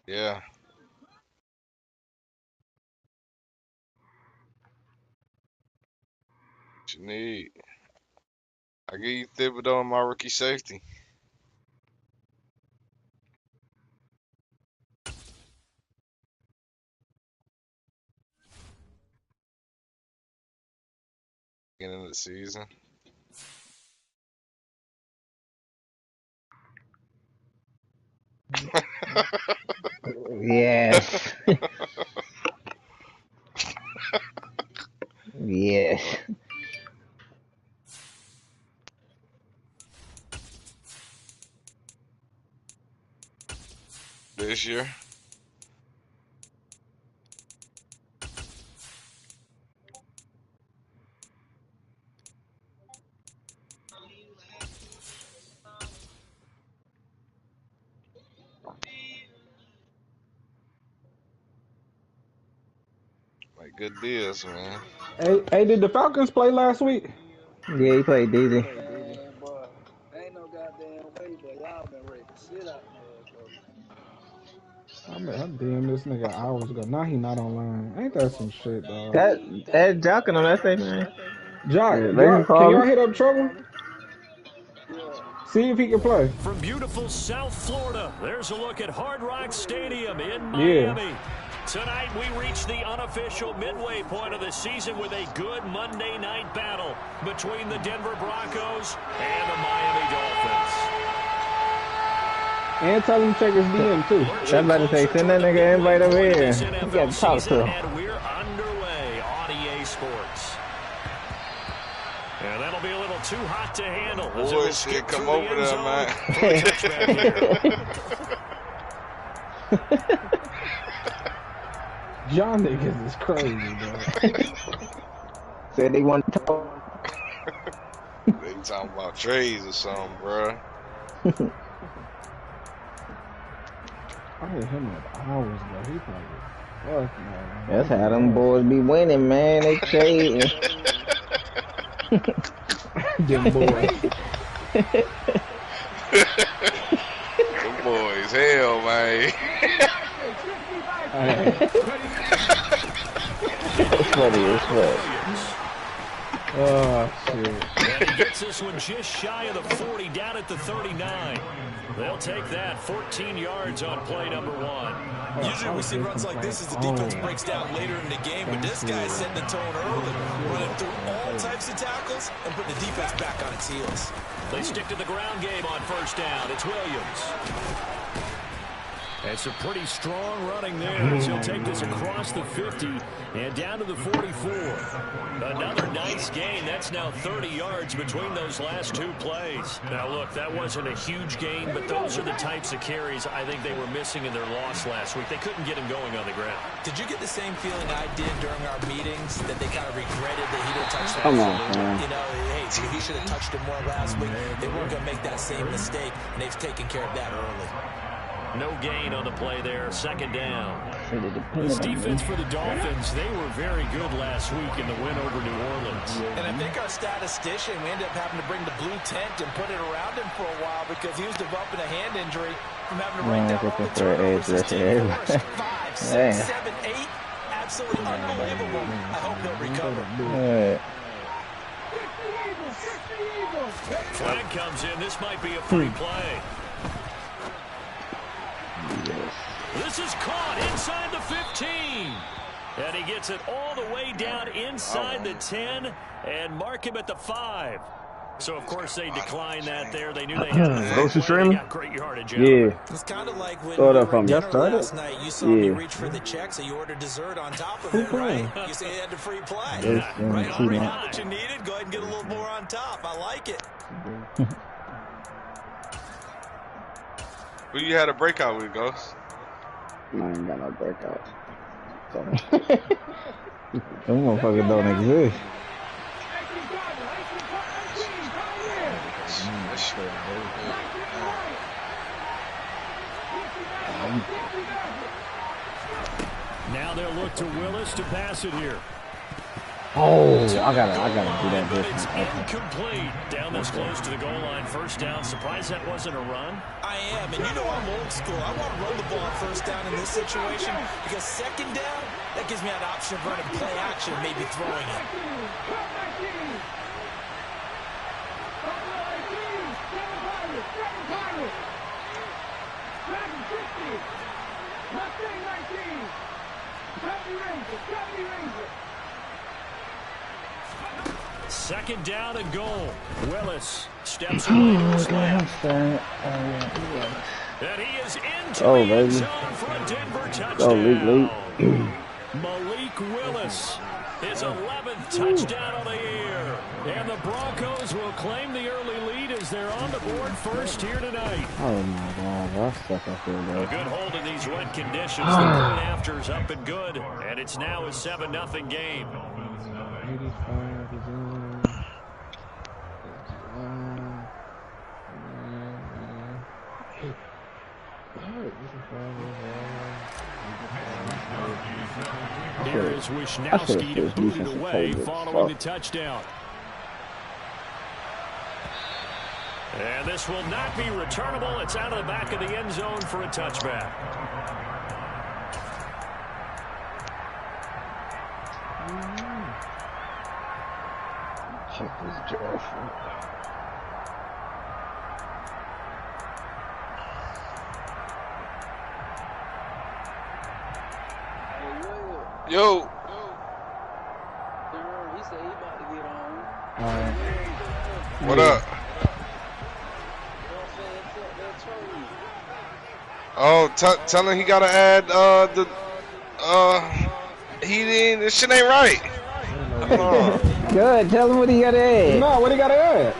Yeah. What you need? I give you Thibodeau and my rookie safety. Beginning of the season. Yes. Yes. This year. Like good deals, man. Hey, did the Falcons play last week? Yeah, he played DZ. Man, boy, ain't no goddamn way, but y'all been ready to sit out I DM this nigga hours ago. Now he not online. Ain't that some shit, dog? That jocking on that safe, man. Jock, Yeah, they can can call y'all him. hit up Trouble? motherfucker. See if he can play. From beautiful South Florida, there's a look at Hard Rock Stadium in Yeah. Miami. Tonight, we reach the unofficial midway point of the season with a good Monday night battle between the Denver Broncos and the Miami Dolphins. And tell him to check his DM, too. I'm about to say, send that nigga an invite over here. You got to talk to him. And we're underway on EA Sports. And that'll be a little too hot to handle. Boy, shit, come over there, man. John niggas is crazy, bro. Said they want to talk. They talking about trades or something, bro. I hit him up hours ago. He probably, fuck man. That's how them boys be winning, man. They trading. Them boys. Them boys, hell, man. It's funny as fuck. Oh, shit. And he gets this one just shy of the 40, down at the 39. They'll take that 14 yards on play number 1. Usually we see runs like this as the defense breaks down later in the game, but this guy is setting the tone early, running through all types of tackles and putting the defense back on its heels. They stick to the ground game on first down. It's Williams. It's a pretty strong running there as he'll take this across the 50 and down to the 44. Another nice gain. That's now 30 yards between those last two plays. Now, look, that wasn't a huge gain, but those are the types of carries I think they were missing in their loss last week. They couldn't get him going on the ground. Did you get the same feeling I did during our meetings, that they kind of regretted that he didn't touch that? Come on, man. You know, hey, he should have touched it more last week. They weren't going to make that same mistake, and they've taken care of that early. No gain on the play there. Second down. This defense for the Dolphins, they were very good last week in the win over New Orleans. And I think our statistician, we ended up having to bring the blue tent and put it around him for a while because he was developing a hand injury from having to bring down all the turnovers. 5, 6, 7, 8. Absolutely unbelievable. I hope he'll recover. Flag comes in. This might be a free play. This is caught inside the 15. And he gets it all the way down inside the 10 and mark him at the 5. So, of course, they declined that there. They knew they had the Go to stream? got great yardage. Yeah. It's kind of like when Throw it you up were from at you. dinner last night. You saw me Yeah. reach for the check, so you ordered dessert on top of it, right? You say you had the free play. Yes, Right too on, you much. got what you needed. Go ahead and get a little more on top. I like it. Who you had a breakout with, Ghost? I ain't got no breakout. So, Them motherfuckers don't exist. Now they'll look to Willis to pass it here. Oh, I gotta do that But it's different. incomplete. Down this close to the goal line. First down. Surprised that wasn't a run. I am, and you know I'm old school. I want to run the ball on first down in this situation because second down, that gives me an option of running play action, maybe throwing it. Second down and goal. Willis steps away to his left. And he is into the end zone for a Denver touchdown. Malik Willis, his 11th touchdown of the year. And the Broncos will claim the early lead as they're on the board first here tonight. Oh my God, that's stuck up there, bro. A good hold in these wet conditions. The point after's up and good. And it's now a 7-0 game. 85 is in. Here is Wisnowski to boot it away following the touchdown. And this will not be returnable. It's out of the back of the end zone for a touchback. Check this draft. Yo. He said he about to get on. What up? Oh, tell him he gotta add he didn't. This shit ain't right. Good. Tell him what he got to add. No, what he got to add?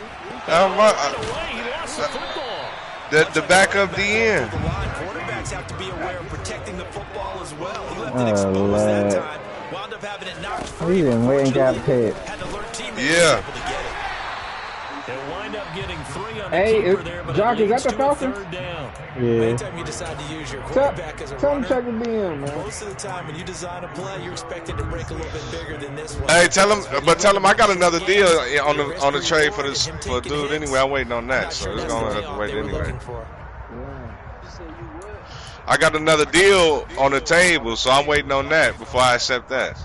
The back of the end. Quarterbacks have to be aware of protecting the football as well. He left it exposed that time. Wound up having it knocked free. He didn't wait and got paid. Had to alert teammates Yeah. able to get it. They'll wind up getting 3 on the Hey, keeper there, but Jock, it is that leads the to a Falcons? third down. Yeah. Anytime you decide to use your quarterback as a Tell him runner, check the DM, man. most of the time when you design a play, you're expected to break a little bit bigger than this one. Hey, tell him I got another deal on the trade for this for dude anyway. I'm waiting on that, so it's gonna have to wait anyway. I got another deal on the table, so I'm waiting on that before I accept that.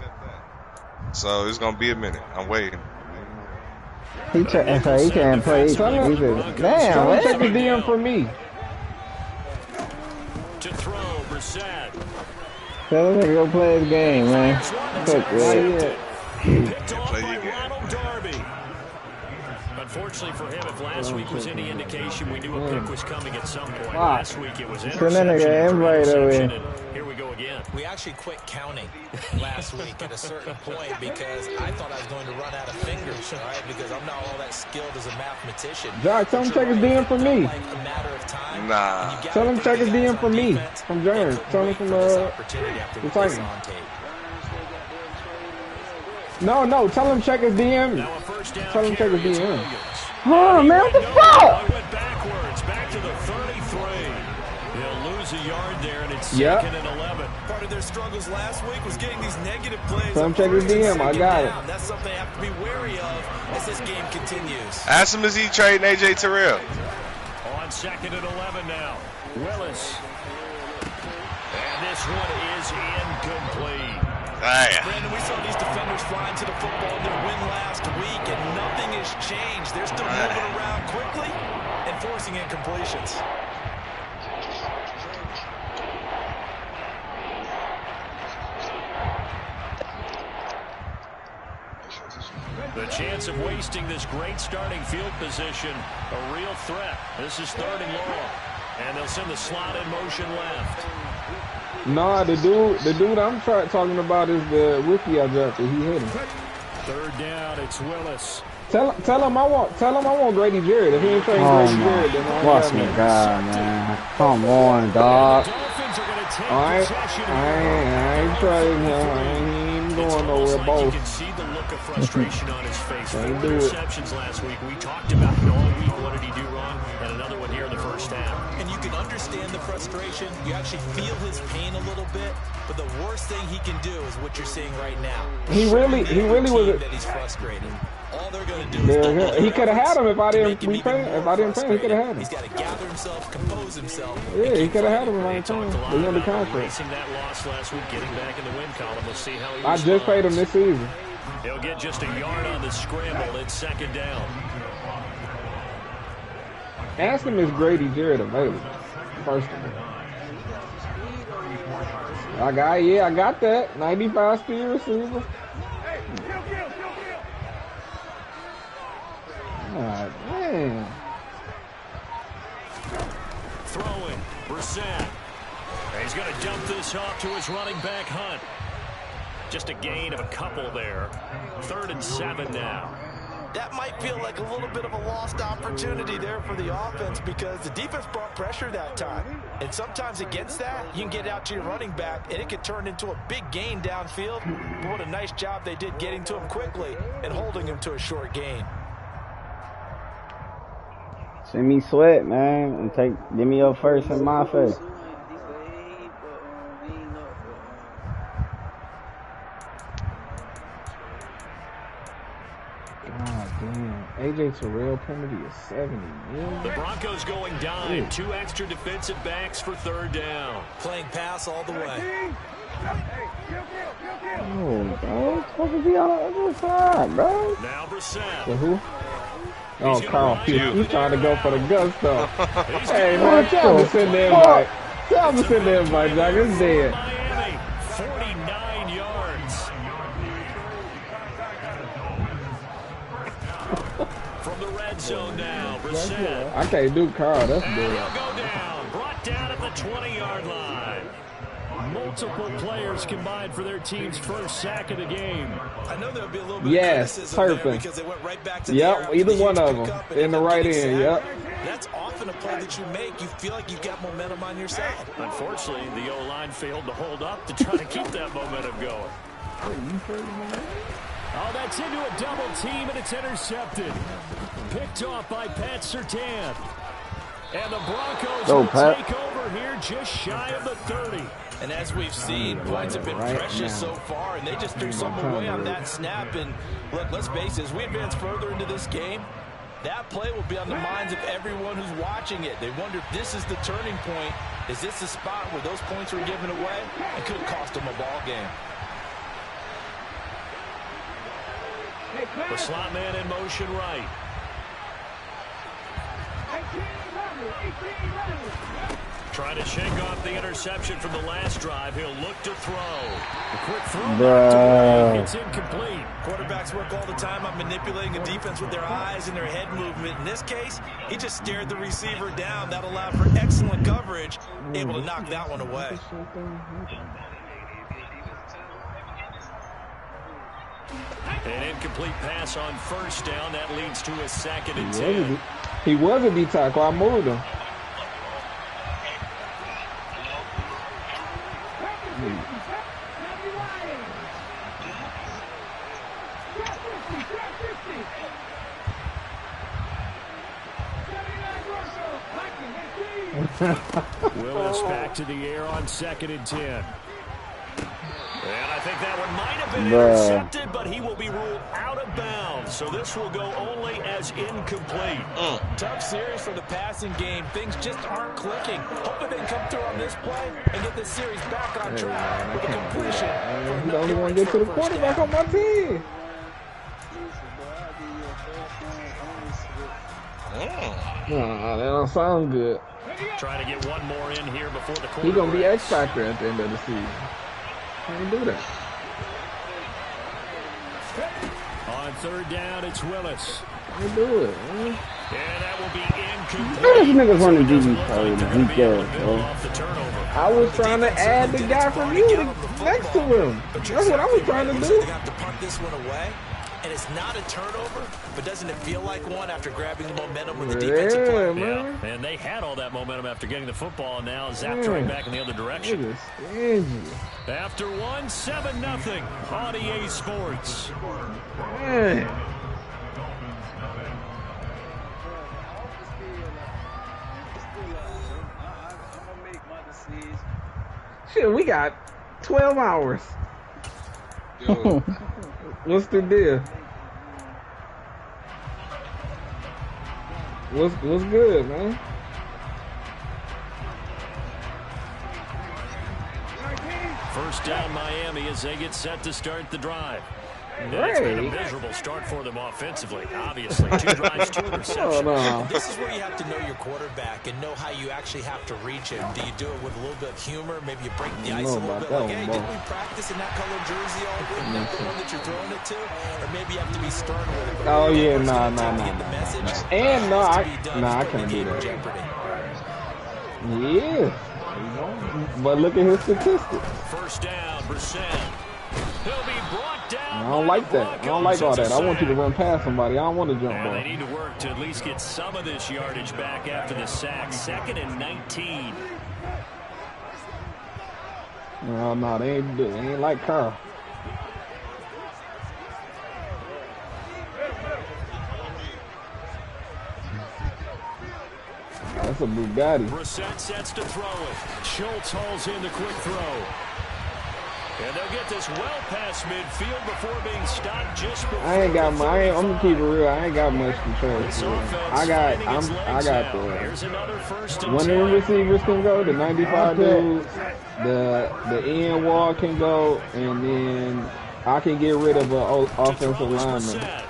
So it's gonna be a minute. I'm waiting. He can't play. He said, damn, what? Check the DM for me. To throw, Brissett. Tell him to go play his game, man. Fuck that. Picked off by Ronald Darby. Unfortunately for him, if last week was any indication, we knew a pick was coming at some point. Last week it was interception. And here we go again. We actually quit counting last week at a certain point because I thought I was going to run out of fingers, all right? Because I'm not all that skilled as a mathematician. Jock, tell him check his DM for me. Like a matter of time. Nah. Tell him check his DM for me. From Jaron. Tell him from the Titans. No, tell him check his DM. Now a first down. Tell him check his DM. Oh, man, what the fuck? Went backwards, back to the 33. They'll lose a yard there, and it's Yep. second and 11. Part of their struggles last week was getting these negative plays. Tell him check his DM. I got it. That's something they have to be wary of as this game continues. Ask him, is he trading AJ Terrell? On second and 11 now. Willis. And this one is incomplete. Brandon, we saw these defenders flying to the football in their win last week, and nothing has changed. They're still moving around quickly and forcing incompletions. The chance of wasting this great starting field position, a real threat. This is 3rd and long. And they'll send the slot in motion left. Nah, the dude I'm talking about is the rookie I drafted. He hit him. 3rd down, it's Willis. Tell him I want Grady Jarrett. If he ain't trading Grady Jarrett, then I What's ain't my got God, man? Come on, dog. Dolphins are going to take I possession. ain't trading him. I ain't going nowhere, Like both. you can see the look of frustration on his face. 4 Can't do it. interceptions last week. We talked about it all week. What did he do wrong? And another one here in the first first half. And you can understand the frustration. You actually feel his pain a little bit. But the worst thing he can do is what you're seeing right now. He really was. That he's frustrated. All they're going to do is he could have had him if I didn't pay. If I didn't pay, he could have had him. He's got to gather himself, compose himself. Yeah, he could have had him if I didn't pay him. Talked a He's lot on the about contract. erasing that loss last week, getting back in the win column. We'll see how he I just paid him this season. He'll get just a yard on the scramble. It's second down. Ask him, is Grady Jarrett available? First of all, I got that 95 speed receiver. God damn. Throwing, Brissett. He's going to dump this off to his running back, Hunt. Just a gain of a couple there. 3rd and 7 now. That might feel like a little bit of a lost opportunity there for the offense because the defense brought pressure that time. And sometimes against that, you can get out to your running back, and it could turn into a big gain downfield. But what a nice job they did getting to him quickly and holding him to a short gain. Send me Sweat, man, and give me your first in my face. God damn. AJ Terrell penalty is 70 million. The Broncos going dime. 2 extra defensive backs for 3rd down. Playing pass all the way. Oh, bro. It's supposed to be on the other side, bro. Now Brissett. The who? Oh, Carl Pitts. He's trying to go for the gusto. Hey, man, tell him to send the invite. Tell him to send the invite, Jack. It's dead. Miami, 49 yards. From the red zone now, Brissett. I can't do Carl. That's And dead. he'll go down. Brought down at the 20-yard line. Multiple players combined for their team's first sack of the game. I know there'll be a little bit of criticism there because they went right back to the air after either the one huge of them. pickup In the and right getting end, yep. sacked. That's often a play that you make. You feel like you've got momentum on your side. Unfortunately, the O-line failed to hold up to try to keep that momentum going. Oh, that's into a double team, and it's intercepted. Picked off by Pat Surtain. And the Broncos will take over here just shy of the 30. And as we've seen, points have been precious so far, and they just threw something away on that snap. And look, let's face it, as we advance further into this game, that play will be on the minds of everyone who's watching it. They wonder if this is the turning point. Is this the spot where those points were given away? It could cost them a ball game. The slot man in motion right. Trying to shake off the interception from the last drive. He'll look to throw. A quick throw back to Wade. It's incomplete. Quarterbacks work all the time on manipulating a defense with their eyes and their head movement. In this case, he just stared the receiver down. That allowed for excellent coverage, able to knock that one away. An incomplete pass on first down. That leads to a 2nd and 10. He was a D tackle. I moved him. Willis back to the air on 2nd and 10. And I think that one might have been intercepted, but he will be ruled out of bounds. So this will go only as incomplete. Tough series for the passing game. Things just aren't clicking. Hoping they can come through on this play and get this series back on track with a completion. You don't even want to get to the quarterback on my team. That don't sound good. Trying to get one more in here before the quarter. He's going to be X Factor at the end of the season. Can't do that. On 3rd down, it's Willis. Can't do it, man. And that will be incomplete. These niggas want to do these plays. Bro. I was trying to add the guy from you next to him. That's what I was trying to do. They have to punt this one away. And it's not a turnover, but doesn't it feel like one after grabbing the momentum with the defensive play? Yeah, and they had all that momentum after getting the football, and now Zap trying back in the other direction. After 7-0 on EA Sports. Man. Shit, we got 12 hours. Yo, What's the deal? What's good, man? First down Miami as they get set to start the drive. It's been a miserable start for them offensively, obviously. 2 drives, 2 interceptions. Oh, no. This is where you have to know your quarterback and know how you actually have to reach him. Do you do it with a little bit of humor? Maybe you break the ice a little bit. Like, hey, didn't we practice in that color jersey all week? Not the one that you're throwing it to? Or maybe you have to be stern with it. Oh, yeah, nah. And no, I can't do that. Yeah. But look at his statistics. First down, Brissett. He'll be brought down. I don't like that. I don't like all that. I want you to run past somebody. I don't want to jump ball. They need to work to at least get some of this yardage back after the sack. 2nd and 19. No, they ain't like Carl. That's a Bugatti. Brissett sets to throw it. Schultz hauls in the quick throw. And they'll get this well past midfield before being stopped just before. I'm gonna keep it real. I ain't got much control. I got one of the receivers can go, the 95 dudes, the end wall can go, and then I can get rid of an offensive lineman.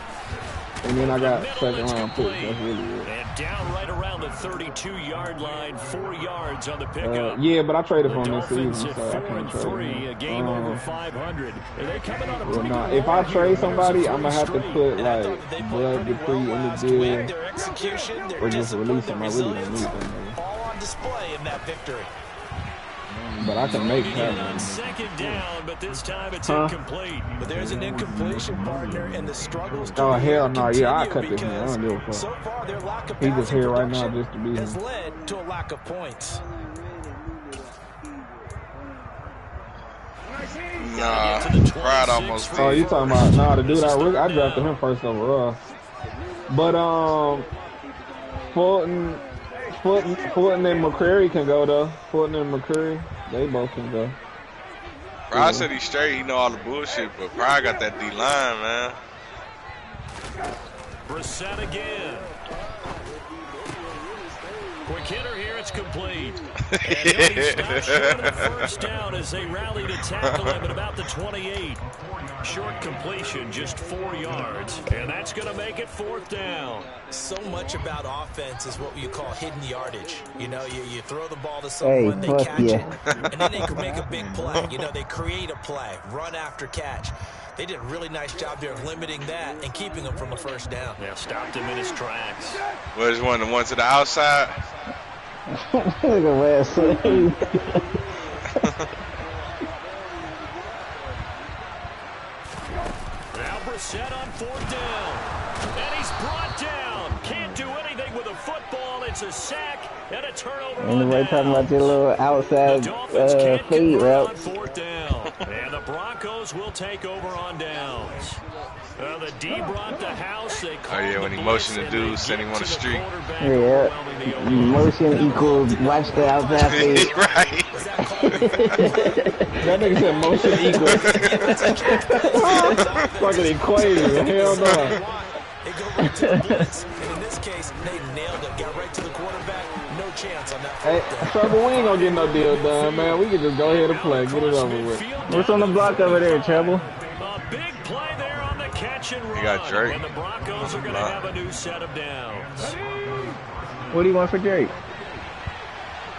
And then I got 2nd round picks. That's really good. And down right around the 32-yard line, 4 yards on the pickup. Yeah, but I traded for him this Dolphins season, so I can't trade 4-3, a game over 500. And they coming on a pretty good if I run. trade somebody, I'm gonna have to put like Blood Dupree in the deal or just release him. I really don't need them. All on display in that victory. But I can make that On one. 2nd down, but this time it's incomplete. But there's an incompletion, partner, and the struggles. Oh hell no! Yeah, I cut this man. I don't give a fuck. So far, their lack of He just passing here right now production just to be has him. led to a lack of points. nah, Pride almost Oh, you did. talking about the dude I drafted him first overall. But Fulton and McCreary can go though. Fulton and McCreary, they both can go. Pride said he's straight. He know all the bullshit, but Pride got that D line, man. Brissett again. Quick hitter here, it's complete. And he'll be stopped short of the first down as they rally to tackle him at about the 28. Short completion, just 4 yards. And that's going to make it 4th down. So much about offense is what you call hidden yardage. You know, you throw the ball to someone, they catch it, and then they can make a big play. You know, they create a play, run after catch. They did a really nice job there of limiting that and keeping him from a first down. Yeah, stopped him in his tracks. Where's one? The one to the outside? Look at Wes. Now Brissett on 4th down. And he's brought down. Can't do anything with a football. It's a sack and a turnover. Anyway, talking about your little outside feed routes. 4th down. And the Broncos will take over on downs. The D brought the house. They yeah, when he motioned the dude, sent him on the street. Yeah, motion equals watch the outside feed. Right. That nigga said motion equals. Fucking equation. Hell no. They go right to the blitz, and in this case, they nailed it. Got right to the quarterback. No chance on that. Hey, Trevor, we ain't gonna get no deal done, man. We can just go ahead and play. Get it over with. What's on the block over there, Treble? A big play there on the catch and run. You got Drake. And the Broncos are going to have a new set of downs. What do you want for Drake?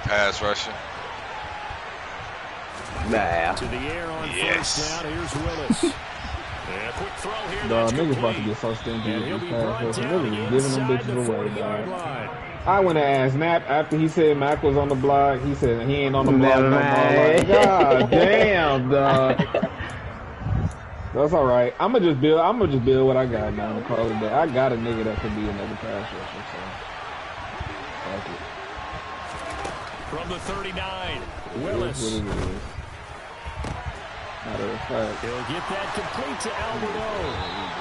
Pass rushing. Nah. To the air on Yes. first down. Here's Willis. And a quick throw here. Dog, That's niggas about to complete. get so stingy And with he'll these be pass brought rushes. down Niggas is giving them inside the bitches away, 40-yard dog. line. I went and asked Nap after he said Mac was on the block. He said he ain't on the block no more. Never Like, God damn, dog. That's all right. I'ma just build what I got now and call it a day. I got a nigga that could be another pass rusher, so fuck it. From the 39, It is Willis. what it is. Matter of fact. He'll get that complete to Alberto.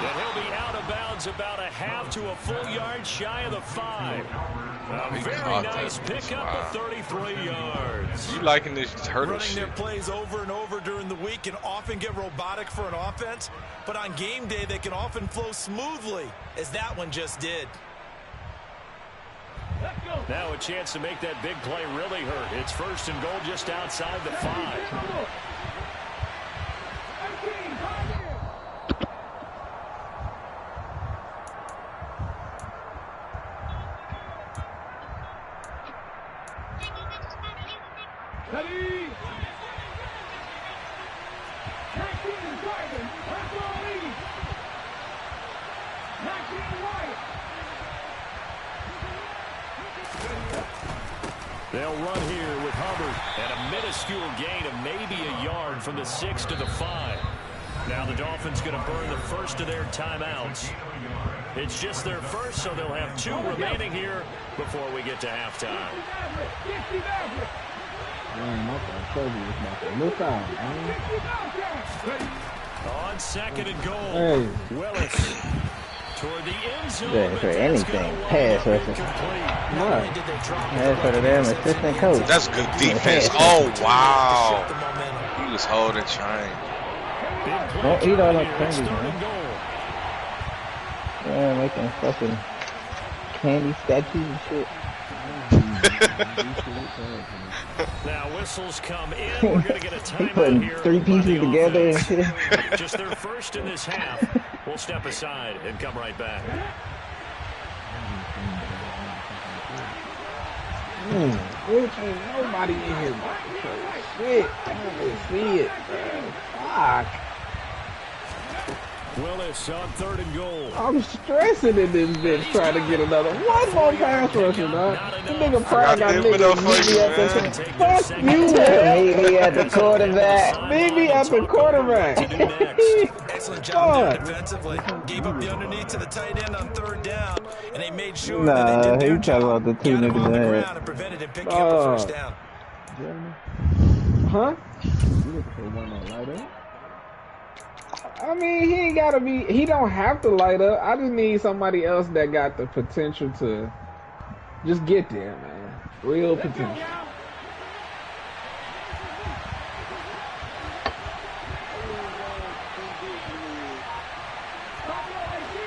And he'll be out of bounds about a half to a full yard shy of the 5. A very nice pickup of 33 yards. You liking this turtle Running shit? their plays over and over during the week can often get robotic for an offense, but on game day they can often flow smoothly, as that one just did. Now a chance to make that big play really hurt. It's 1st and goal just outside the 5. They'll run here with Hubbard, and a minuscule gain of maybe a yard from the 6 to the 5. Now the Dolphins going to burn the first of their timeouts. It's just their first, so they'll have 2 remaining here before we get to halftime. Man, my Kobe is about to look out, man. On 2nd and goal, Hey. Willis toward the end zone. Yeah, for anything. Pass rushing. What? That's for the damn assistant coach. That's good defense. Oh, wow. He was holding train. Don't eat all that candy, man. Yeah, making fucking candy statues and shit. Now whistles come in. We're going to get a He timeout putting here 3 by pieces the together and offense. shit. Just their first in this half. We'll step aside and come right back. Ain't nobody in here. Shit. I don't see it, bro. Fuck. Willis on 3rd and goal. I'm stressing in this bitch trying to get another. One more pass rusher, dog. The nigga probably got niggas meet me at the fuck you, man. Meet me at the quarterback. Meet me at the quarterback. Excellent job there defensively. Gave up the underneath to the tight end on 3rd down, and they made sure that Nah, they did he their talking job. about the 2 Got him on the niggas ground ahead. and prevented him picking up the 1st down. Huh? I mean, he ain't gotta be. He don't have to light up. I just need somebody else that got the potential to just get there, man. Real potential.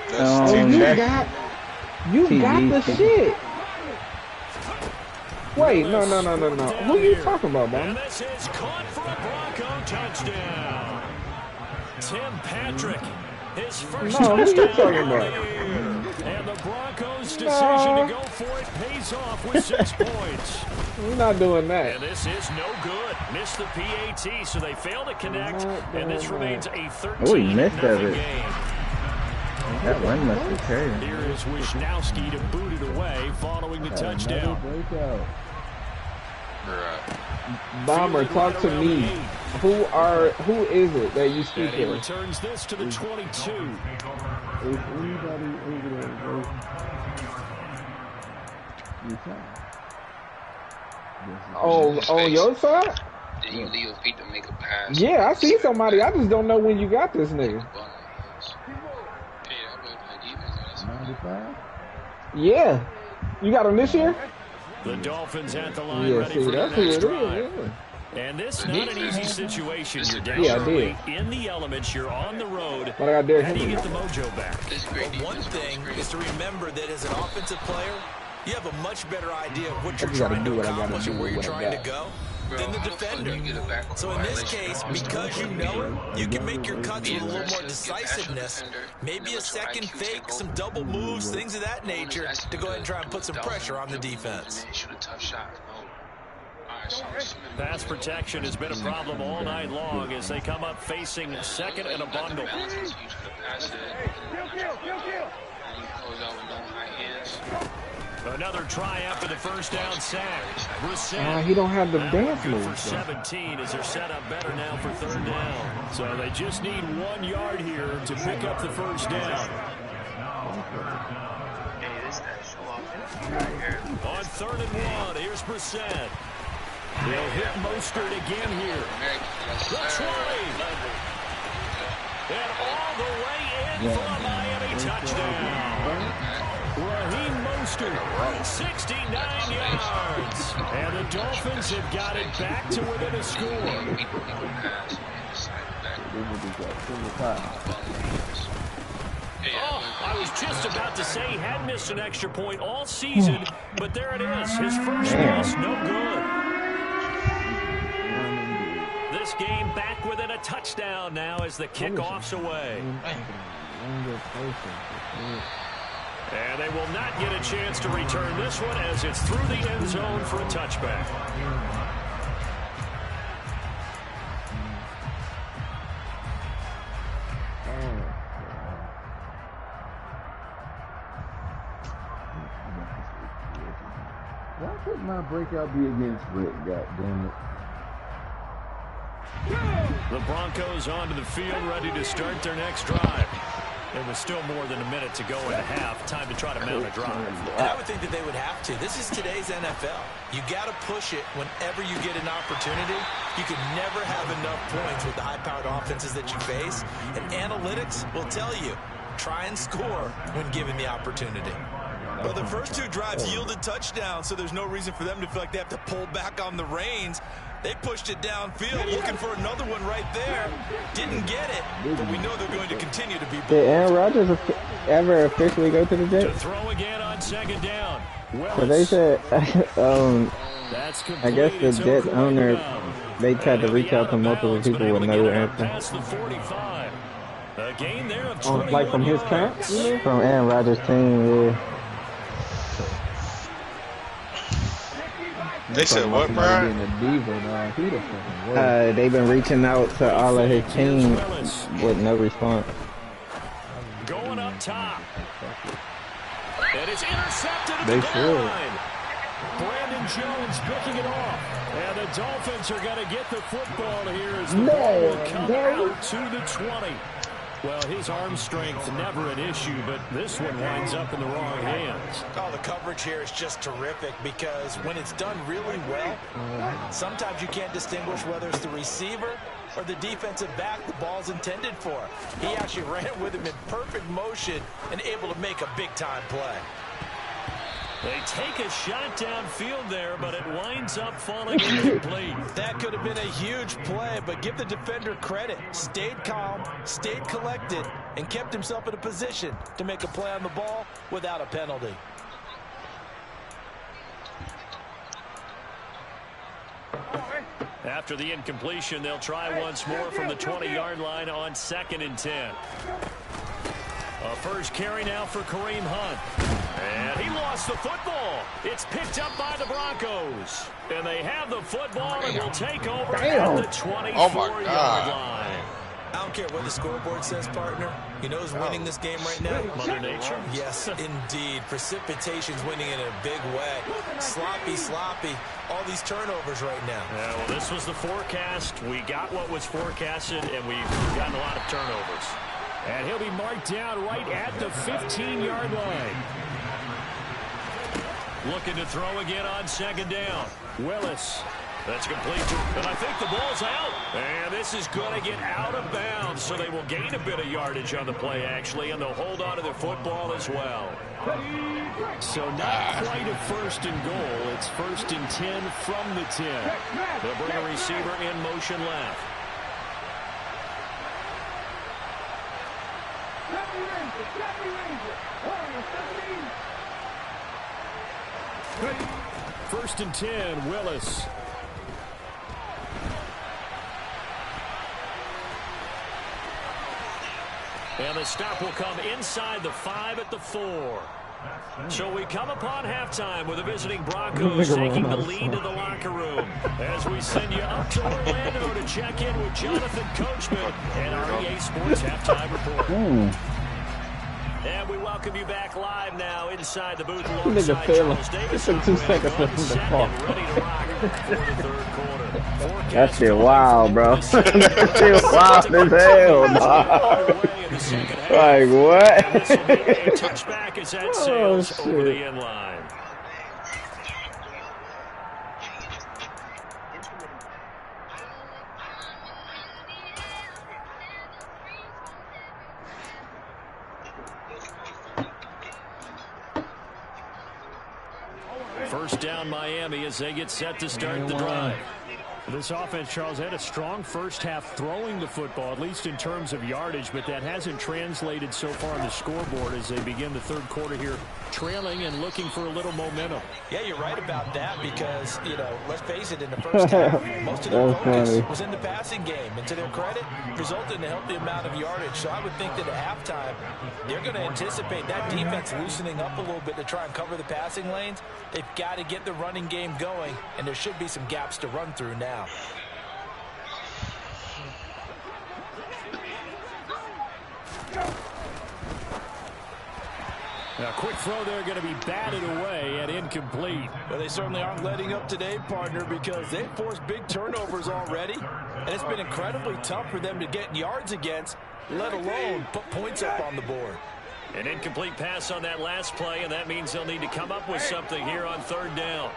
That's Oh, TJ. you got the TV. shit. Wait, no. Who you talking about, man? And this is caught for a Bronco touchdown. Tim Patrick, his first No, who you touchdown talking of the about? year. And the Broncos' decision to go for it pays off with 6 points. We're not doing that. And this is no good. Missed the PAT, so they fail to connect. And this remains a 13-0 missed of it. game. That one must be crazy. Here is Wisnowski to boot it away following the touchdown. Bomber, talk to me. Who is it that you And speak he of? returns this to the 22. Oh, on your side? Then you leave your feet to make a pass. Yeah, I see somebody. I just don't know when you got this nigga. Yeah. You got him this year? The Dolphins at the line Yeah, ready see, for their that's who next it drive. is. Yeah. And this is not an easy situation. You're down Yeah, I early did. in the elements. You're on the road. But I got Derrick How do you Henry. get the mojo back? Well, one thing is to remember that as an offensive player, you have a much better idea of what you're just gotta trying do to what I gotta accomplish do and where you're with what I trying to got. go than the defender. So in this case, because you know it, you can make your cuts with a little more decisiveness. Maybe a second fake, some double moves, things of that nature, to go ahead and try and put some pressure on the defense. Shoot a tough shot. Pass protection has been a problem all night long as they come up facing second and a bundle. Another try after the first down sack. Brissett. He don't have the That dance one good moves, for though. 17 as they're set up better now for 3rd down. So they just need 1 yard here to pick up the first down. On 3rd and 1, here's Brissett. He'll hit Mostert again here. The 20. And all the way in for a Miami touchdown. Raheem Mostert, 69 yards. And the Dolphins have got it back to within a score. Oh, I was just about to say he had missed an extra point all season, but there it is. His first miss, no good. This game back within a touchdown now as the kickoff's away. And they will not get a chance to return this one as it's through the end zone for a touchback. Why couldn't my breakout be against Rick, goddammit? The Broncos onto the field, ready to start their next drive. There was still more than a minute to go in the half. Time to try to mount a drive. And I would think that they would have to. This is today's NFL. You got to push it whenever you get an opportunity. You can never have enough points with the high-powered offenses that you face. And analytics will tell you, try and score when given the opportunity. Well, the first two drives yielded touchdowns, so there's no reason for them to feel like they have to pull back on the reins. They pushed it downfield, looking for another one right there. Didn't get it, but we know they're going to continue to be bold. Did Aaron Rodgers ever officially go to the Jets? To throw again on second down. So they said, I guess the Jets owner, they tried to reach out to multiple people with no answer. Like from his camp? From Aaron Rodgers' team, yeah. They said what, Brian? They've been reaching out to all of his team with no response. Going up top. And it's intercepted at the goal line. Brandon Jones picking it off. And the Dolphins are going to get the football here as the ball will come out to the 20. Well, his arm strength never an issue, but this one winds up in the wrong hands. Oh, the coverage here is just terrific because when it's done really well, sometimes you can't distinguish whether it's the receiver or the defensive back the ball's intended for. He actually ran with him in perfect motion and able to make a big-time play. They take a shot downfield there, but it winds up falling incomplete. That could have been a huge play, but give the defender credit. Stayed calm, stayed collected, and kept himself in a position to make a play on the ball without a penalty. After the incompletion, they'll try once more from the 20-yard line on 2nd and 10. A first carry now for Kareem Hunt. And he lost the football. It's picked up by the Broncos. And they have the football and will take over at the 24-yard line. I don't care what the scoreboard says, partner. You know who's winning this game right now? Mother Nature? Yes, indeed. Precipitation's winning in a big way. Sloppy. All these turnovers right now. Yeah, well, this was the forecast. We got what was forecasted, and we've gotten a lot of turnovers. And he'll be marked down right at the 15-yard line. Looking to throw again on 2nd down. Willis. That's complete. And I think the ball's out. And this is going to get out of bounds. So they will gain a bit of yardage on the play, actually. And they'll hold on to the football as well. So not quite a 1st and goal. It's 1st and 10 from the 10. They'll bring a receiver in motion left. First and 10, Willis. And the stop will come inside the 5 at the 4. So we come upon halftime with the visiting Broncos taking the lead to the locker room as we send you up to Orlando to check in with Jonathan Coachman and our EA Sports Halftime Report. And we welcome you back live now inside the booth alongside Charles Davis. It took 2 seconds for him to fall. Ready to rock for the 3rd quarter. That shit wild, bro. That shit wild as hell, dog. Like, what? Touchback as that sails over the end line. First down Miami as they get set to start the drive. This offense, Charles, had a strong first half throwing the football, at least in terms of yardage, but that hasn't translated so far on the scoreboard as they begin the third quarter here, trailing and looking for a little momentum. Yeah, you're right about that because, you know, let's face it, in the first half, most of their focus was in the passing game. And to their credit, resulted in a healthy amount of yardage. So I would think that at halftime, they're going to anticipate that defense loosening up a little bit to try and cover the passing lanes. They've got to get the running game going, and there should be some gaps to run through now. A quick throw there going to be batted away and incomplete. Well, they certainly aren't letting up today, partner, because they've forced big turnovers already, and it's been incredibly tough for them to get yards against, let alone put points up on the board. An incomplete pass on that last play, and that means they'll need to come up with something here on third down.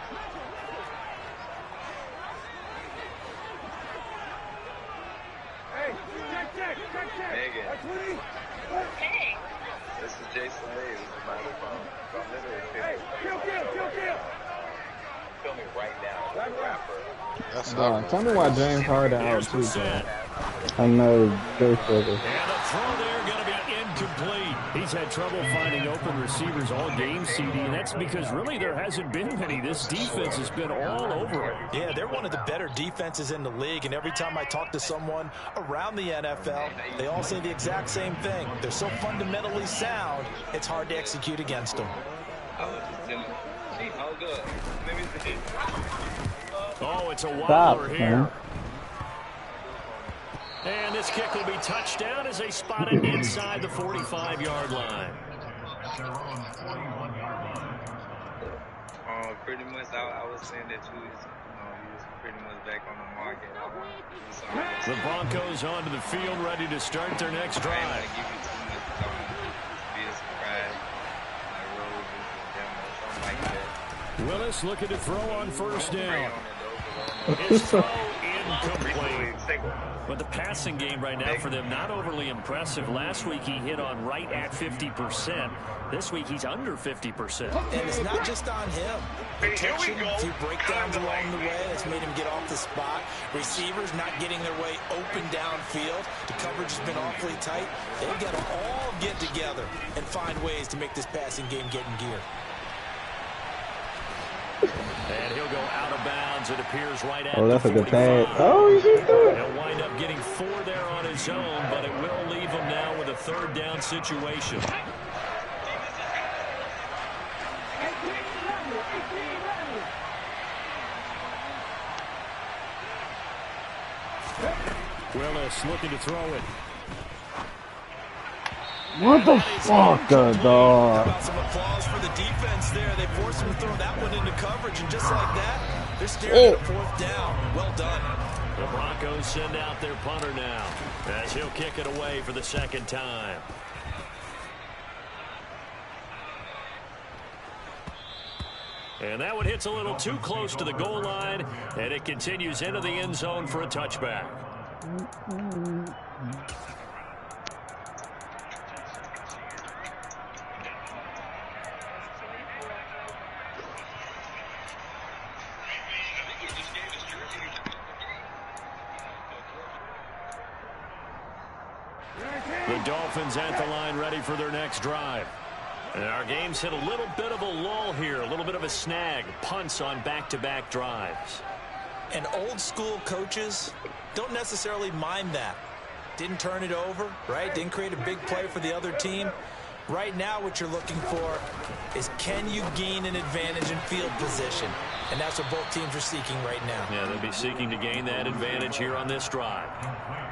Megan. Hey. This is Jason Lee. This is my phone. So I'm literally filming right now. I'm a rapper. Tell me why James Harden out too, bro. I know. Go for it. And a throw there going to be incomplete. He's had trouble finding open receivers all game, CD, and that's because really there hasn't been many. This defense has been all over it. Yeah, they're one of the better defenses in the league, and every time I talk to someone around the NFL, they all say the exact same thing. They're so fundamentally sound, it's hard to execute against them. Oh, it's a wobbler here. And this kick will be touchdown as they spot it inside the 45-yard line. Pretty much, I was saying that he was pretty much back on the market. The Broncos onto the field, ready to start their next drive. I give you too much time. Be a surprise. Like something like that. Willis looking to throw on first down. His throw incomplete. But the passing game right now for them, not overly impressive. Last week he hit on right at 50%. This week he's under 50%. And it's not just on him. Protection, a few breakdowns along the way that's made him get off the spot. Receivers not getting their way open downfield. The coverage has been awfully tight. They've got to all get together and find ways to make this passing game get in gear. And he'll go out of bounds, it appears, right at that's the a good 45. tag. Oh, he did do it. He'll wind up getting 4 there on his own, but it will leave him now with a third down situation. Willis looking to throw it. What the fuck, dog? How about some applause for the defense there? They forced him to throw that one into coverage, and just like that, they're staring at a fourth down. Well done. The Broncos send out their punter now as he'll kick it away for the second time. And that one hits a little too close to the goal line, and it continues into the end zone for a touchback. The Dolphins at the line ready for their next drive. And our game's hit a little bit of a lull here, a little bit of a snag. Punts on back-to-back drives. And old-school coaches don't necessarily mind that. Didn't turn it over, right? Didn't create a big play for the other team. Right now what you're looking for is can you gain an advantage in field position? And that's what both teams are seeking right now. Yeah, they'll be seeking to gain that advantage here on this drive.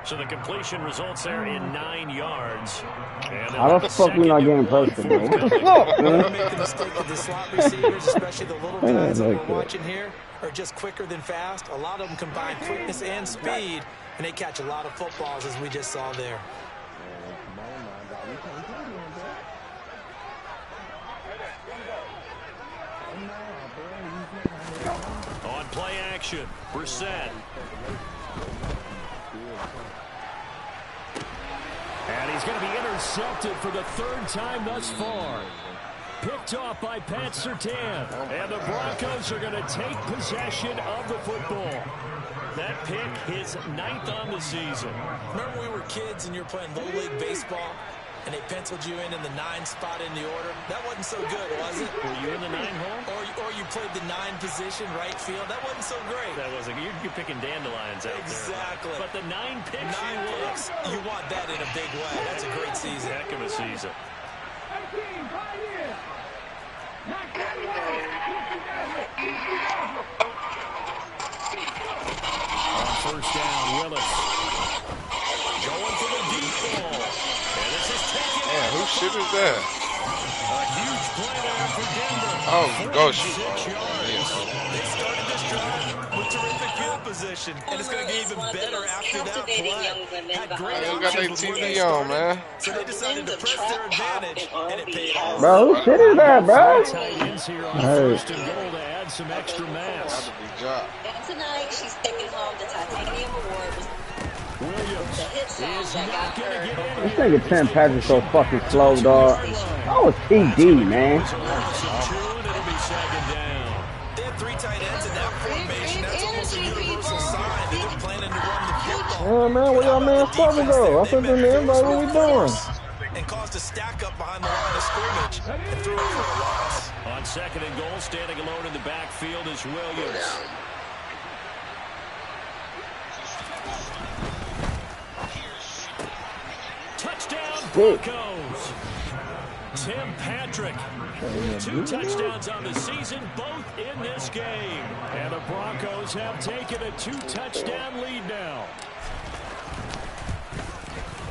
So the completion results there in 9 yards. How the fuck we not getting pressure, bro? What the fuck, man? Don't make the mistake of the slot receivers, especially the little guys that we're watching here, are just quicker than fast. A lot of them combine quickness and speed, and they catch a lot of footballs, as we just saw there. On play action, Brissett. And he's going to be intercepted for the 3rd time thus far. picked off by Pat Surtain. And the Broncos are going to take possession of the football. That pick, his 9th on the season. Remember we were kids and you were playing Little League Baseball, and they penciled you in the 9 spot in the order? That wasn't so good, was it? Were you in the 9 hole? Or you played the 9 position, right field? That wasn't so great. That wasn't. You're picking dandelions out exactly. there. But the 9 picks, you want that in a big way. That's a great season. Heck of a season. On first down, Willis. Going for the deep ball. And this is taken. Man, whose shit is that? A huge play there for Denver. Oh, gosh. They started this drive with terrific field position, and it's going to get even better after that play. Had great options before they started, man. So they decided to press their advantage, and it paid off. Bro, who shit is that, bro? Tight ends here on first and goal to add some extra mass. And tonight, she's taking home the Titanium Award. Williams is not going to get in. This nigga Tim Patrick's so fucking slow, dog. Oh, it's TD, man. They had 3 tight ends in that formation. That's almost a universal sign that they're planning to run the football. Yeah, man, where y'all man supposed to go? I sent them in, but what we doing? And caused a stack up behind the line of scrimmage and threw it for a loss. On second and goal, standing alone in the backfield is Williams. Touchdown, Broncos. Tim Patrick with 2 touchdowns on the season, both in this game. And the Broncos have taken a 2-touchdown lead now.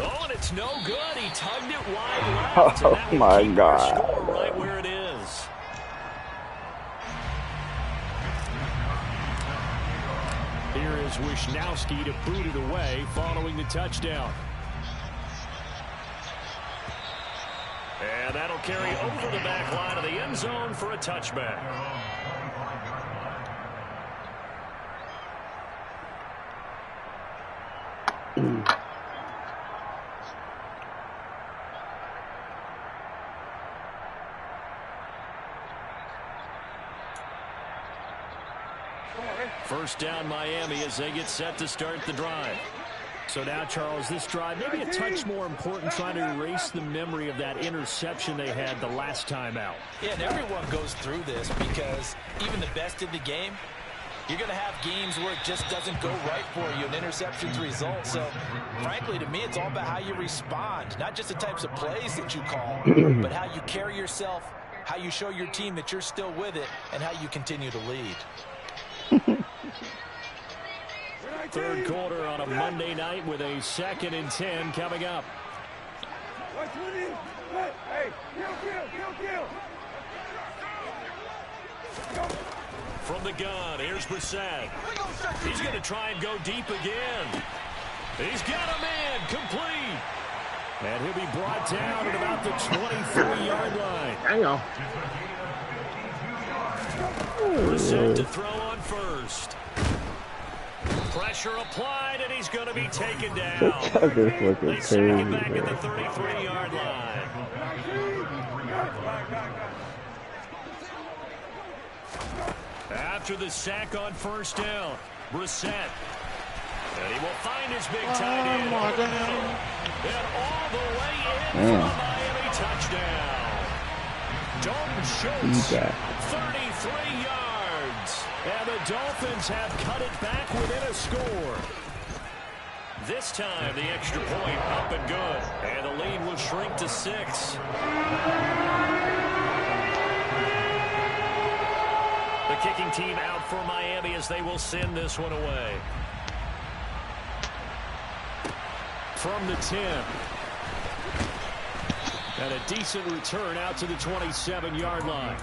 Oh, and it's no good. He tugged it wide left. Oh, my God. Right where it is. Here is Wisnowski to boot it away following the touchdown. And that'll carry over the back line of the end zone for a touchback. First down Miami as they get set to start the drive. So now, Charles, this drive maybe a touch more important, trying to erase the memory of that interception they had the last time out. Yeah, and everyone goes through this because even the best in the game, you're going to have games where it just doesn't go right for you, and interceptions result. So, frankly, to me, it's all about how you respond, not just the types of plays that you call, but how you carry yourself, how you show your team that you're still with it, and how you continue to lead. Third quarter on a Monday night with a 2nd and 10 coming up. From the gun, here's Brissett. He's going to try and go deep again. He's got a man complete. And he'll be brought down at about the 23-yard line. Hang on. Brissett to throw on first. Pressure applied, and he's going to be taken down. They sack him back at the 33-yard line. After the sack on first down, Brissett. And he will find his big tight end. And all the way in for a Miami touchdown. Dalton Schultz, 33 yards. And the Dolphins have cut it back within a score. This time, the extra point up and good. And the lead will shrink to 6. The kicking team out for Miami as they will send this one away. From the 10. And a decent return out to the 27-yard line.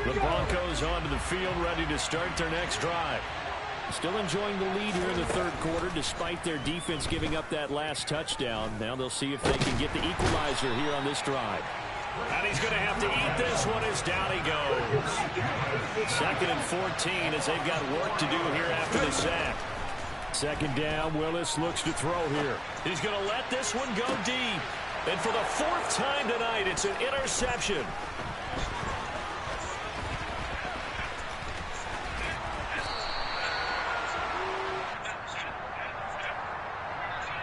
The Broncos onto the field, ready to start their next drive. Still enjoying the lead here in the third quarter, despite their defense giving up that last touchdown. Now they'll see if they can get the equalizer here on this drive. And he's going to have to eat this one as down he goes. 2nd and 14 as they've got work to do here after the sack. Second down, Willis looks to throw here. He's going to let this one go deep. And for the fourth time tonight, it's an interception.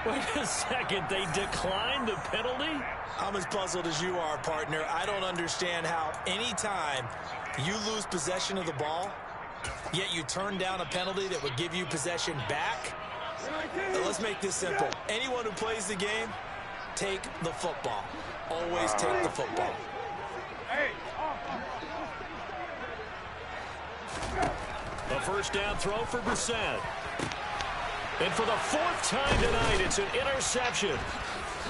Wait a second, they declined the penalty? I'm as puzzled as you are, partner. I don't understand how any time you lose possession of the ball, yet you turn down a penalty that would give you possession back. Now, let's make this simple. Anyone who plays the game, take the football. Always take the football. A first down throw for Brissett. And for the fourth time tonight, it's an interception.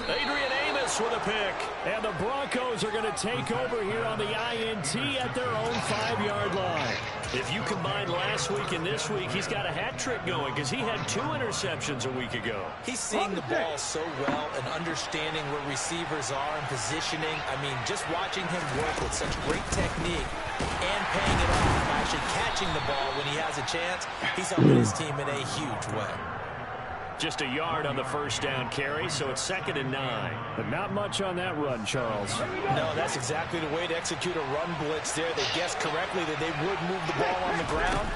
Adrian Amos with a pick. And the Broncos are going to take over here on the INT at their own 5-yard line. If you combine last week and this week, he's got a hat trick going because he had 2 interceptions a week ago. He's seeing the ball so well and understanding where receivers are and positioning. I mean, just watching him work with such great technique and paying it off, actually catching the ball when he has a chance, he's helping his team in a huge way. Just a yard on the first down carry, so it's 2nd and 9. But not much on that run, Charles. No, that's exactly the way to execute a run blitz there. They guessed correctly that they would move the ball on the ground,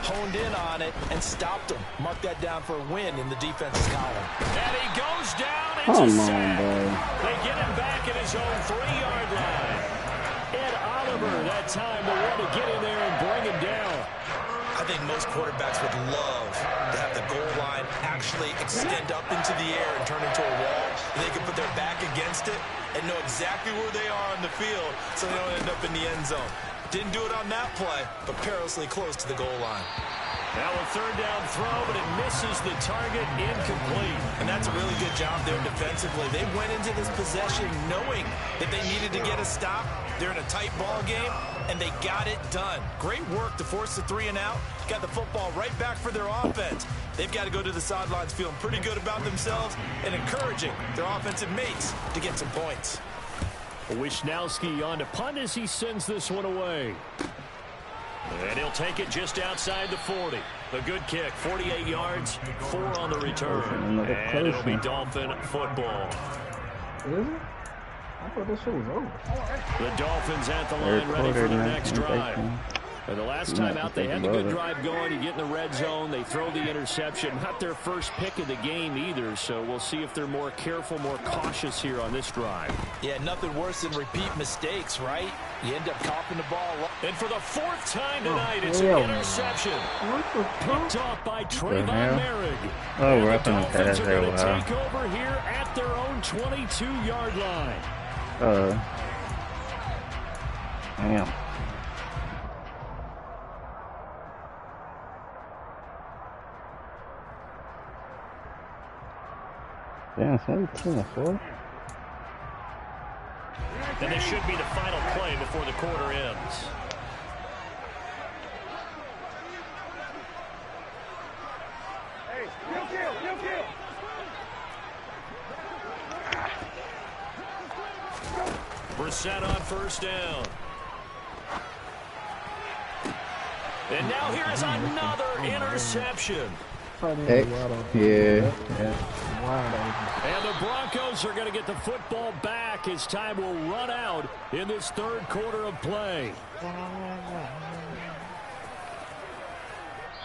honed in on it, and stopped them. Mark that down for a win in the defense's column. And he goes down. It's a sack. They get him back at his own 3-yard line. Ed Oliver that time to want to get in there and bring him down. I think most quarterbacks would love to have the goal line actually extend up into the air and turn into a wall. They can put their back against it and know exactly where they are on the field so they don't end up in the end zone. Didn't do it on that play, but perilously close to the goal line. Now a third down throw, but it misses the target, incomplete. And that's a really good job there defensively. They went into this possession knowing that they needed to get a stop. They're in a tight ball game, and they got it done. Great work to force the 3 and out. Got the football right back for their offense. They've got to go to the sidelines feeling pretty good about themselves and encouraging their offensive mates to get some points. Wisnowski on to punt as he sends this one away. And he'll take it just outside the 40. A good kick, 48 yards, 4 on the return. And it'll be Dolphin football. Is it? I thought this shit was over. The Dolphins at the line, ready for their next drive. And the last time out, they had a good drive going. You get in the red zone, they throw the interception. Not their first pick of the game either, so we'll see if they're more careful, more cautious here on this drive. Yeah, nothing worse than repeat mistakes, right? You end up coughing the ball. And for the 4th time tonight, it's an interception. Picked off by Trayvon Merrick. Oh, we're up in the Dolphins are going to take over here at their own 22-yard line. Damn. Damn, 17-4. And this should be the final play before the quarter ends. Hey, kill. Brissett on first down. And now here is another interception. Hey. Yeah. And the Broncos are going to get the football back as time will run out in this third quarter of play.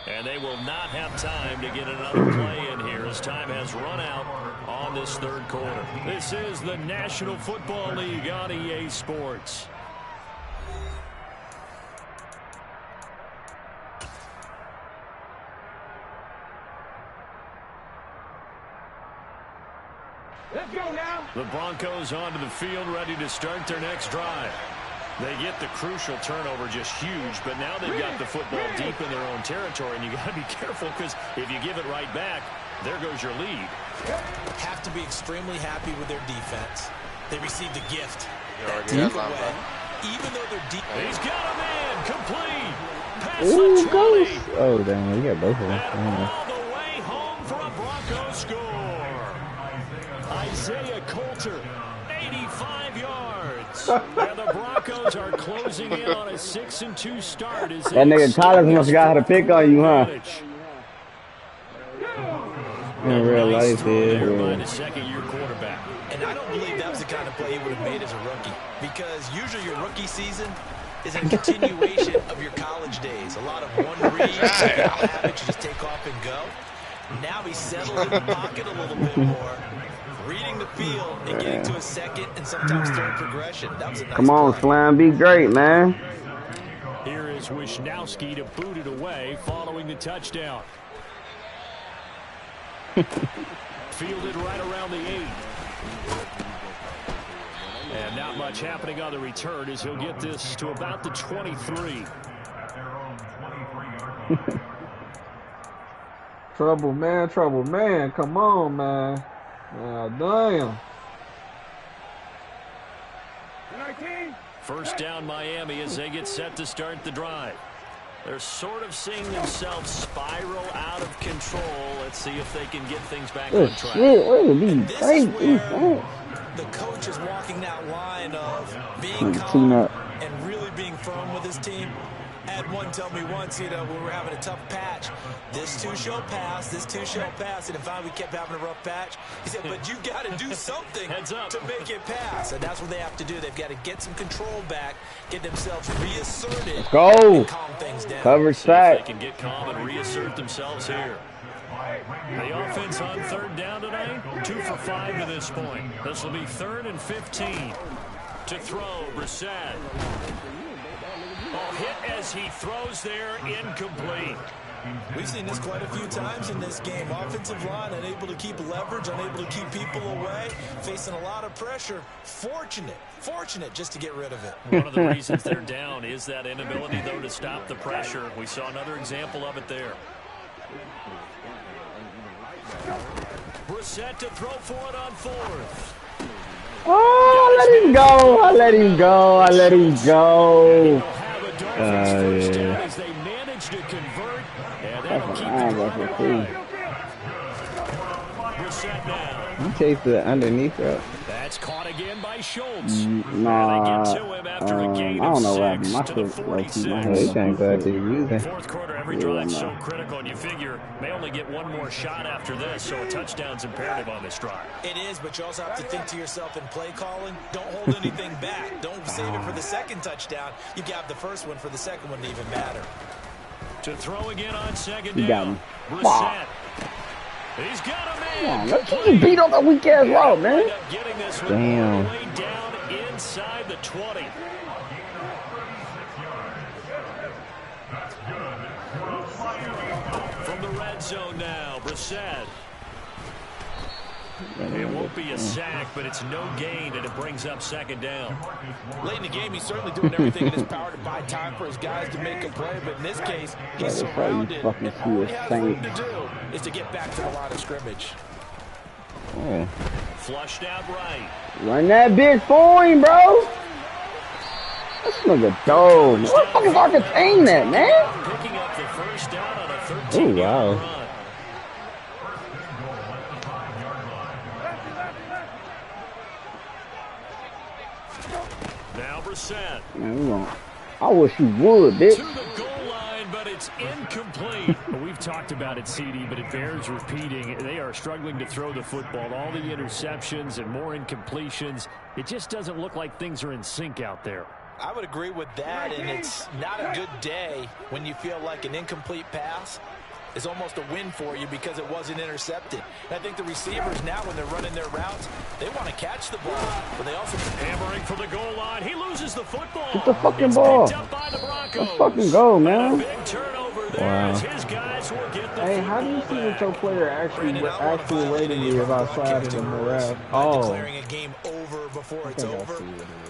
And they will not have time to get another play in here as time has run out on this third quarter. This is the National Football League on EA Sports. Let's go now. The Broncos onto the field, ready to start their next drive. They get the crucial turnover, just huge, but now they've got the football deep in their own territory, and you got to be careful because if you give it right back, there goes your lead. Have to be extremely happy with their defense. They received a gift. Even though they're deep. He's got a man complete. Pass Ooh, the 20. goes. Oh, damn, you got both of them. And all the way home for a Broncos score. Isaiah Coulter, 85 yards. And the Broncos are closing in on a 6-2 start. As that nigga Tyler must have got how to pick on you, huh? In real life, by the second-year quarterback. And I don't believe that was the kind of play he would have made as a rookie, because usually your rookie season is a continuation of your college days. A lot of one read, habits, you just take off and go. Now he's settled in the pocket a little bit more, reading the field and getting to a second and sometimes third progression. That was a nice Come on, play. Slam, be great, man. Here is Wisnowski to boot it away following the touchdown. Fielded right around the 8. And not much happening on the return as he'll get this to about the 23. Trouble, man. Trouble, man. Come on, man. Damn. 19. First down Miami as they get set to start the drive. They're sort of seeing themselves spiral out of control. Let's see if they can get things back on track. Shit, what are these This is crazy? where the coach is walking that line of being Tune calm up. and really being firm with his team. I had one tell me once, when we were having a tough patch, this too shall pass, this too shall pass. And if we kept having a rough patch, he said, but you got to do something to make it pass. And that's what they have to do. They've got to get some control back, get themselves reasserted. Let's go. And calm things down. Cover See if sack. they can get calm and reassert themselves here. The offense on third down tonight, 2 for 5 to this point. This will be 3rd and 15. To throw, Brissett. Hit as he throws there, incomplete. We've seen this quite a few times in this game. Offensive line unable to keep leverage, unable to keep people away, facing a lot of pressure. Fortunate just to get rid of it. One of the reasons they're down is that inability, though, to stop the pressure. We saw another example of it there. Brissett to throw for it on 4th. Oh, let him go. I let him go. I let him go. Yeah. As they manage to convert, and that'll keep the drive alive. Brissett now. You chased the underneath, bro. That's caught again by Schultz. Nah, They get to him after a gain I don't know of what 6 my to the foot like 46. my head. He can't go after you using. Fourth quarter, every drive so critical, and you figure may only get one more shot after this, so a touchdown's imperative on this drive. It is, but you also have to think to yourself in play calling, don't hold anything back. Don't save it for the second touchdown. You got the first one for the second one to even matter. To throw again on second He got down. him. Brissett. He's got a man. Come on, let's just beat on that weak ass route, man. Damn. Way down inside the 20. From the red zone now, Brissett. It won't be a sack, but it's no gain, and it brings up second down. Late in the game, he's certainly doing everything in his power to buy time for his guys to make a play, but in this case, he's surrounded, and all he has room to do is to get back to the line of scrimmage. Oh. Flushed out right. Run that bitch for him, bro. This nigga dope. What the fuck is hard to contain that, man? Picking up the first down on a Oh, 13-yard wow. run. Now Brissett. Man, we gonna, I wish you would, bitch. To the goal line, but it's incomplete. We've talked about it, CD, but it bears repeating. They are struggling to throw the football. All the interceptions and more incompletions. It just doesn't look like things are in sync out there. I would agree with that, and it's not a good day when you feel like an incomplete pass is almost a win for you because it wasn't intercepted. And I think the receivers now, when they're running their routes, they want to catch the ball, but they also hammering for the goal line. He loses the football. Get the fucking ball. Let's fucking go, man. Wow. His guys will get the Hey, how do you see that your player actually rating you if outside of the morass? Oh. declaring a game over before it's over.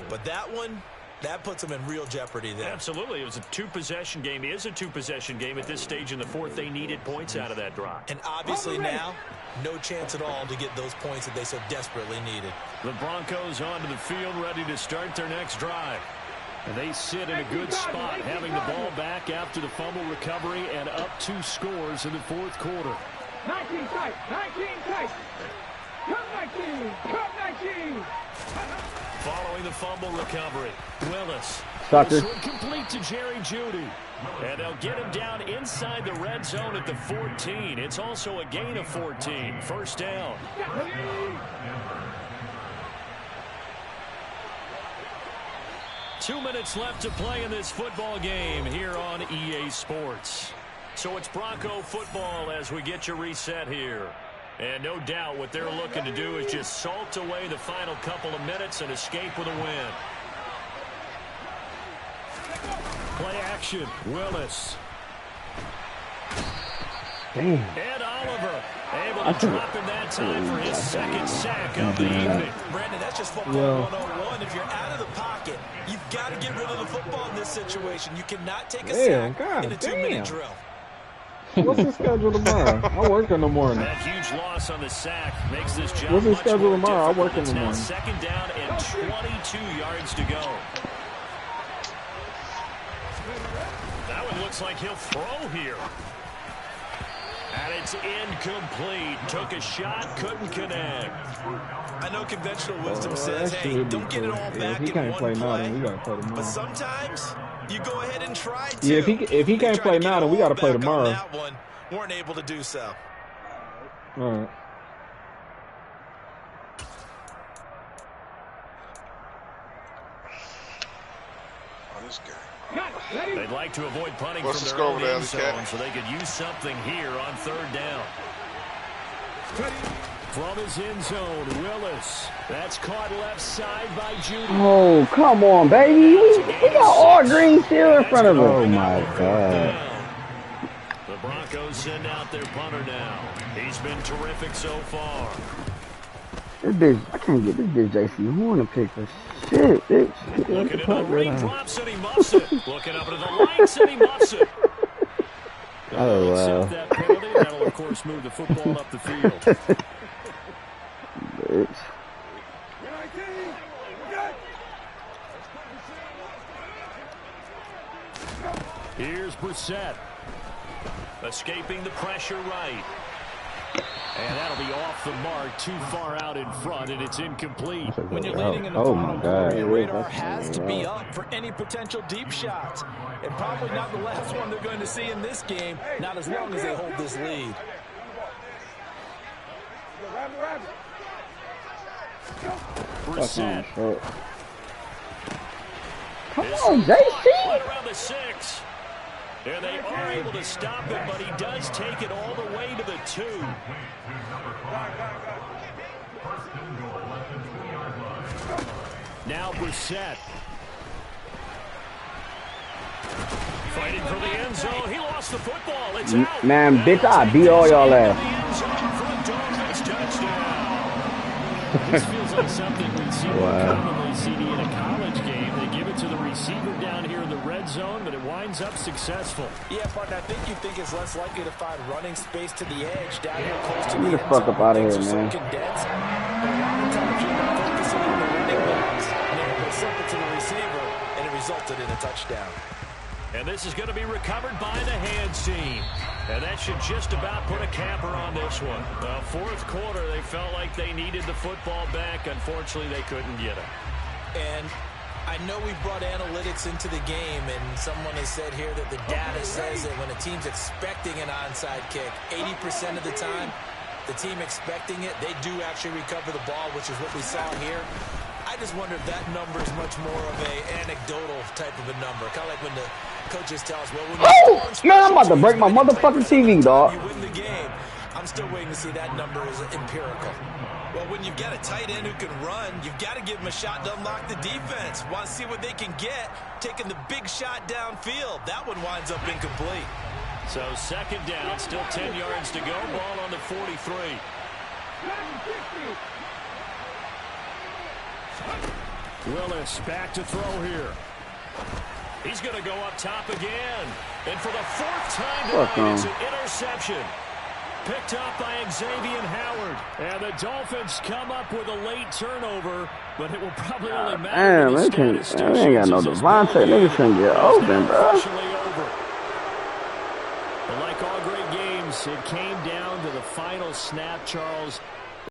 But that one, that puts them in real jeopardy there. Absolutely. It was a two-possession game. It is a two-possession game at this stage in the fourth. They needed points out of that drive. And obviously now, no chance at all to get those points that they so desperately needed. The Broncos onto the field, ready to start their next drive. And they sit in a good spot, having the ball back after the fumble recovery and up 2 scores in the fourth quarter. 19 tight, 19 tight. Cut 19, cut 19. Following the fumble recovery, Willis. Sucker. This one complete to Jerry Jeudy. And they'll get him down inside the red zone at the 14. It's also a gain of 14. First down. Two minutes left to play in this football game here on EA Sports. So it's Bronco football as we get you reset here. And no doubt what they're looking to do is just salt away the final couple of minutes and escape with a win. Play action, Willis. Damn. And Oliver able to drop in that time for his second sack of the evening. Brandon, that's just football 101. If you're out of the pocket, you've got to get rid of the football in this situation. You cannot take a sack in a 2-minute drill. What's the schedule tomorrow? I work in the morning. That huge loss on the sack makes this job What's the much schedule more tomorrow? I difficult. work in It's the now morning. second down and 22 yards to go. That one looks like he'll throw here. And it's incomplete. Took a shot, couldn't connect. I know conventional wisdom says, hey, don't get it all back in one play. We gotta play tomorrow. But sometimes you go ahead and try to. Yeah, if he can't play now, then we gotta play tomorrow. That one, weren't able to do so. All right. Oh, this guy. They'd like to avoid punting What's the from score their own over end there, zone, so they could use something here on third down. From his end zone, Willis. That's caught left side by Jeudy. Oh, come on, baby. We got all green still in front of us. Oh, my God. The Broncos send out their punter now. He's been terrific so far. This bitch, I can't get this bitch JC Horn to pick for shit, bitch. Looking at the raindrops and he muffs it. Looking up into the lights and he muffs it. Oh, wow. Accept that penalty. That'll, of course, move the football up the field. Bitch. Here's Brissett. Escaping the pressure right. And that'll be off the mark, too far out in front, and it's incomplete. When you're leading in the final quarter, your radar has to be up for any potential deep shots. And probably not the last one they're going to see in this game, not as long as they hold this lead. Brissett. Come on, JC. Right around the 6. And they are able to stop it, but he does take it all the way to the 2. Now Brissett. Fighting for the end zone. He lost the football. It's out. Man, bitch, I beat all y'all ass. This feels like something we'd see more commonly, CD, in a college game. They give it to the receiver down here in the red zone, but it winds up successful. Yeah, partner, I think you think it's less likely to find running space to the edge down here close to Get the the end fuck zone. up out of here, Things are man. so condensed, but a lot of times you're not focusing on the running backs, and they were simple to the receiver, and it resulted in a touchdown. And this is going to be recovered by the hands team. And that should just about put a capper on this one. Fourth quarter, they felt like they needed the football back. Unfortunately, they couldn't get it. And I know we've brought analytics into the game, and someone has said here that the data says that when a team's expecting an onside kick, 80% of the time, the team expecting it, they do actually recover the ball, which is what we saw here. I just wonder if that number is much more of a anecdotal type of a number. Kind of like when the coaches tell us, well, when man, I'm about to break my motherfucking TV, dog. you win the game. I'm still waiting to see that number is empirical. Well, when you've got a tight end who can run, you've got to give him a shot to unlock the defense. Want to see what they can get, taking the big shot downfield. That one winds up incomplete. So second down, still 10 yards to go. Ball on the 43. Willis back to throw here. He's going to go up top again. And for the fourth time tonight, it's an interception. Picked up by Xavier Howard. And the Dolphins come up with a late turnover, but it will probably only matter. Damn, they ain't got no Devontae. Niggas couldn't get open, bro. But like all great games, it came down to the final snap, Charles.